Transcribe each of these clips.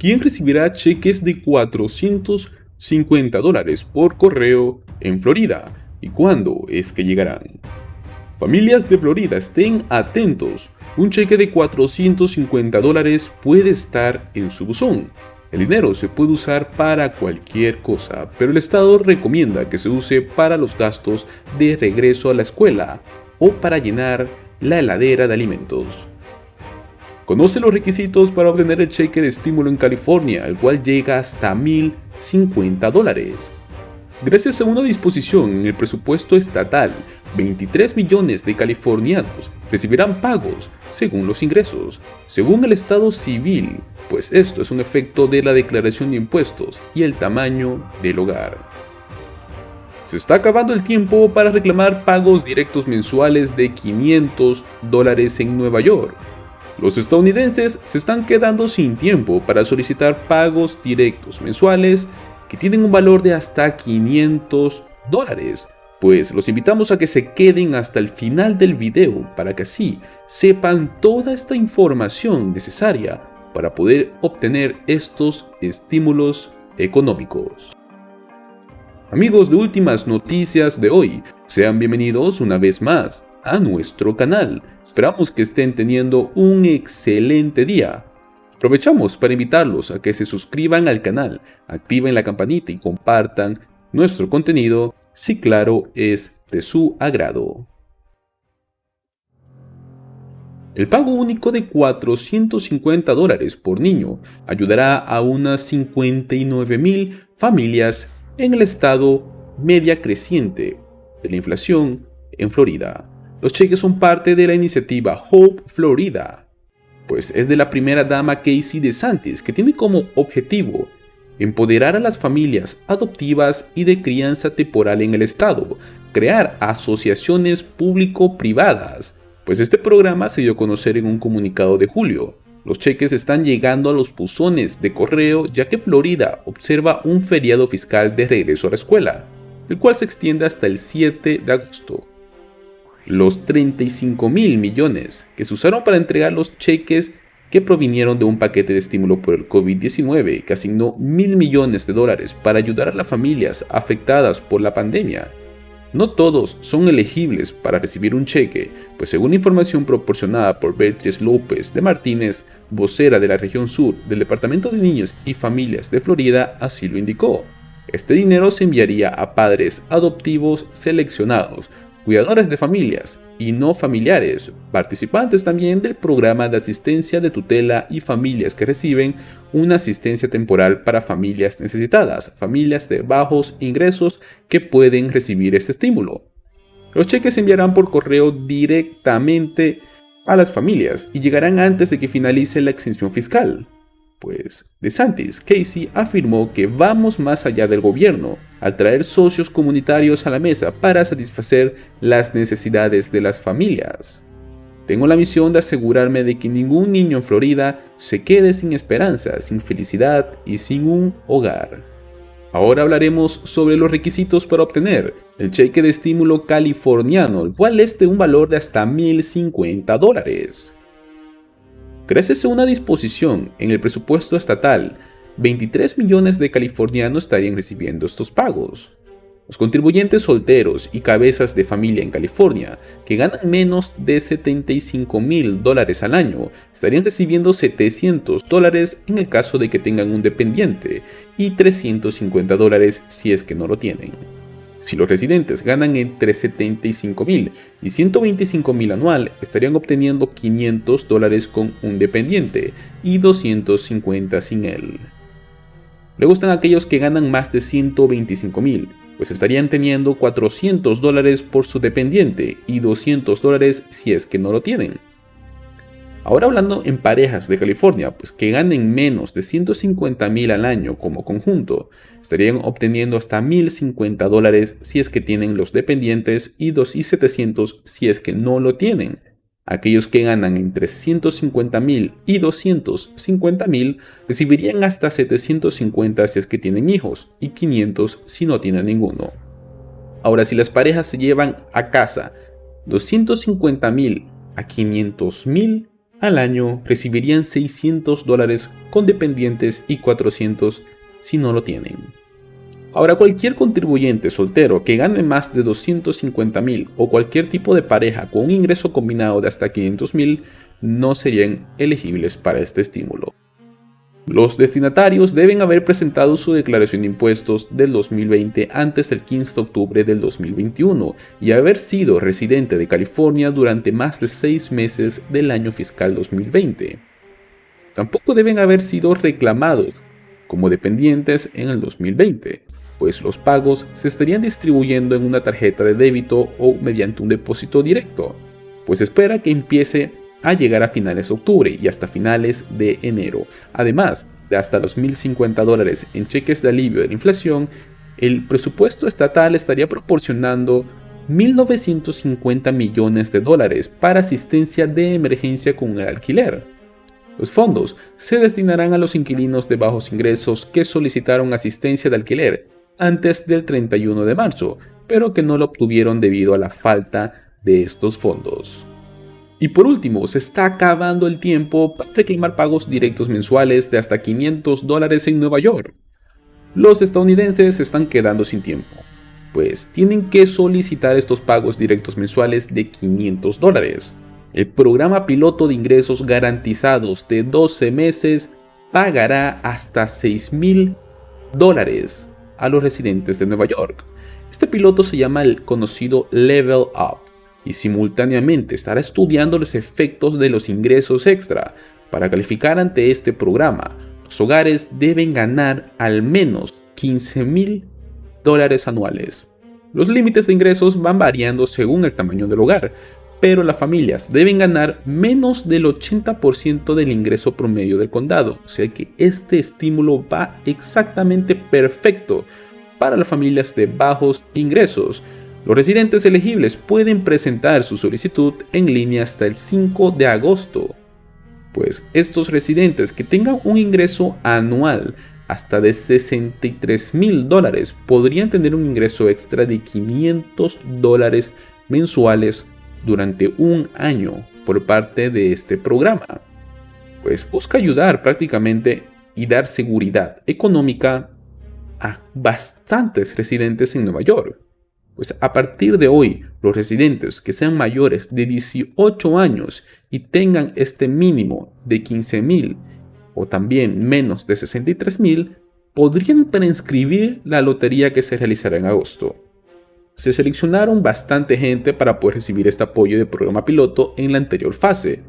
¿Quién recibirá cheques de $450 por correo en Florida? ¿Y cuándo es que llegarán? Familias de Florida, estén atentos. Un cheque de $450 puede estar en su buzón. El dinero se puede usar para cualquier cosa, pero el Estado recomienda que se use para los gastos de regreso a la escuela o para llenar la heladera de alimentos. Conoce los requisitos para obtener el cheque de estímulo en California, el cual llega hasta $1,050. Gracias a una disposición en el presupuesto estatal, 23 millones de californianos recibirán pagos según los ingresos, según el estado civil, pues esto es un efecto de la declaración de impuestos y el tamaño del hogar. Se está acabando el tiempo para reclamar pagos directos mensuales de $500 en Nueva York. Los estadounidenses se están quedando sin tiempo para solicitar pagos directos mensuales que tienen un valor de hasta $500, pues los invitamos a que se queden hasta el final del video para que así sepan toda esta información necesaria para poder obtener estos estímulos económicos. Amigos de Últimas Noticias de hoy, sean bienvenidos una vez más a nuestro canal. Esperamos que estén teniendo un excelente día. Aprovechamos para invitarlos a que se suscriban al canal, activen la campanita y compartan nuestro contenido si claro es de su agrado. El pago único de $450 por niño ayudará a unas 59,000 familias en el estado media creciente de la inflación en Florida. Los cheques son parte de la iniciativa Hope Florida, pues es de la primera dama Casey DeSantis, que tiene como objetivo empoderar a las familias adoptivas y de crianza temporal en el estado, crear asociaciones público-privadas, pues este programa se dio a conocer en un comunicado de julio. Los cheques están llegando a los buzones de correo ya que Florida observa un feriado fiscal de regreso a la escuela, el cual se extiende hasta el 7 de agosto. Los 35,000 millones que se usaron para entregar los cheques que provinieron de un paquete de estímulo por el COVID-19 que asignó $1,000 millones para ayudar a las familias afectadas por la pandemia. No todos son elegibles para recibir un cheque, pues según información proporcionada por Beatriz López de Martínez, vocera de la región sur del Departamento de Niños y Familias de Florida, así lo indicó. Este dinero se enviaría a padres adoptivos seleccionados, cuidadores de familias y no familiares, participantes también del programa de asistencia de tutela y familias que reciben una asistencia temporal para familias necesitadas, familias de bajos ingresos que pueden recibir este estímulo. Los cheques se enviarán por correo directamente a las familias y llegarán antes de que finalice la exención fiscal. Pues DeSantis Casey afirmó que vamos más allá del gobierno al traer socios comunitarios a la mesa para satisfacer las necesidades de las familias. Tengo la misión de asegurarme de que ningún niño en Florida se quede sin esperanza, sin felicidad y sin un hogar. Ahora hablaremos sobre los requisitos para obtener el cheque de estímulo californiano, el cual es de un valor de hasta $1,050. Gracias a una disposición en el presupuesto estatal, 23 millones de californianos estarían recibiendo estos pagos. Los contribuyentes solteros y cabezas de familia en California, que ganan menos de $75,000 al año, estarían recibiendo $700 en el caso de que tengan un dependiente y $350 si es que no lo tienen. Si los residentes ganan entre $75,000 y $125,000 anual, estarían obteniendo $500 con un dependiente y $250 sin él. Luego están aquellos que ganan más de $125,000, pues estarían teniendo $400 por su dependiente y $200 si es que no lo tienen. Ahora hablando en parejas de California, pues que ganen menos de $150,000 al año como conjunto, estarían obteniendo hasta $1,050 si es que tienen los dependientes y $700 si es que no lo tienen. Aquellos que ganan entre $150,000 y $250,000 recibirían hasta $750 si es que tienen hijos y $500 si no tienen ninguno. Ahora, si las parejas se llevan a casa $250,000 a $500,000, al año recibirían $600 con dependientes y 400 si no lo tienen. Ahora, cualquier contribuyente soltero que gane más de 250,000 o cualquier tipo de pareja con un ingreso combinado de hasta 500,000 no serían elegibles para este estímulo. Los destinatarios deben haber presentado su declaración de impuestos del 2020 antes del 15 de octubre del 2021 y haber sido residente de California durante más de 6 meses del año fiscal 2020. Tampoco deben haber sido reclamados como dependientes en el 2020, pues los pagos se estarían distribuyendo en una tarjeta de débito o mediante un depósito directo, pues espera que empiece a llegar a finales de octubre y hasta finales de enero. Además de hasta los $1,050 en cheques de alivio de la inflación, el presupuesto estatal estaría proporcionando $1,950 millones para asistencia de emergencia con el alquiler. Los fondos se destinarán a los inquilinos de bajos ingresos que solicitaron asistencia de alquiler antes del 31 de marzo, pero que no lo obtuvieron debido a la falta de estos fondos. Y por último, se está acabando el tiempo para reclamar pagos directos mensuales de hasta $500 en Nueva York. Los estadounidenses se están quedando sin tiempo, pues tienen que solicitar estos pagos directos mensuales de $500. El programa piloto de ingresos garantizados de 12 meses pagará hasta $6,000 a los residentes de Nueva York. Este piloto se llama el conocido Level Up y simultáneamente estará estudiando los efectos de los ingresos extra. Para calificar ante este programa, los hogares deben ganar al menos $15,000 anuales. Los límites de ingresos van variando según el tamaño del hogar, pero las familias deben ganar menos del 80% del ingreso promedio del condado, o sea que este estímulo va exactamente perfecto para las familias de bajos ingresos. Los residentes elegibles pueden presentar su solicitud en línea hasta el 5 de agosto, pues estos residentes que tengan un ingreso anual hasta de $63,000 podrían tener un ingreso extra de $500 mensuales durante un año por parte de este programa, pues busca ayudar prácticamente y dar seguridad económica a bastantes residentes en Nueva York. Pues a partir de hoy, los residentes que sean mayores de 18 años y tengan este mínimo de 15,000 o también menos de 63,000 podrían preinscribir la lotería que se realizará en agosto. Se seleccionaron bastante gente para poder recibir este apoyo de programa piloto en la anterior fase,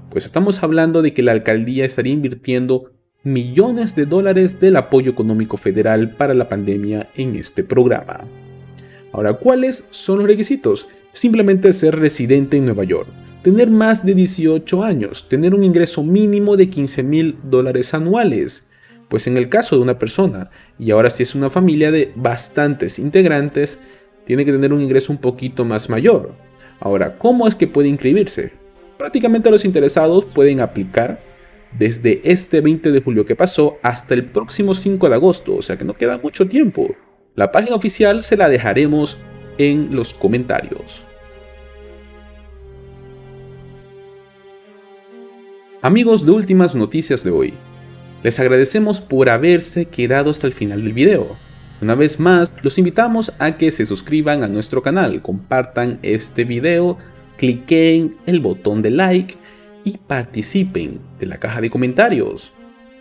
pues estamos hablando de que la alcaldía estaría invirtiendo millones de dólares del apoyo económico federal para la pandemia en este programa. Ahora, ¿cuáles son los requisitos? Simplemente ser residente en Nueva York, tener más de 18 años, tener un ingreso mínimo de $15,000 anuales, pues en el caso de una persona, y ahora si es una familia de bastantes integrantes, tiene que tener un ingreso un poquito más mayor. Ahora, ¿cómo es que puede inscribirse? Prácticamente los interesados pueden aplicar desde este 20 de julio que pasó hasta el próximo 5 de agosto, o sea que no queda mucho tiempo. La página oficial se la dejaremos en los comentarios. Amigos de Últimas Noticias de hoy, les agradecemos por haberse quedado hasta el final del video. Una vez más, los invitamos a que se suscriban a nuestro canal, compartan este video, cliquen el botón de like y participen de la caja de comentarios.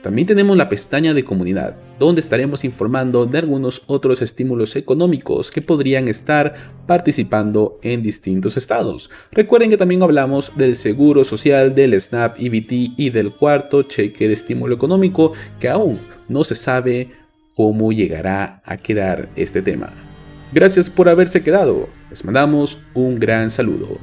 También tenemos la pestaña de comunidad, donde estaremos informando de algunos otros estímulos económicos que podrían estar participando en distintos estados. Recuerden que también hablamos del seguro social, del SNAP EBT y del cuarto cheque de estímulo económico, que aún no se sabe cómo llegará a quedar este tema. Gracias por haberse quedado. Les mandamos un gran saludo.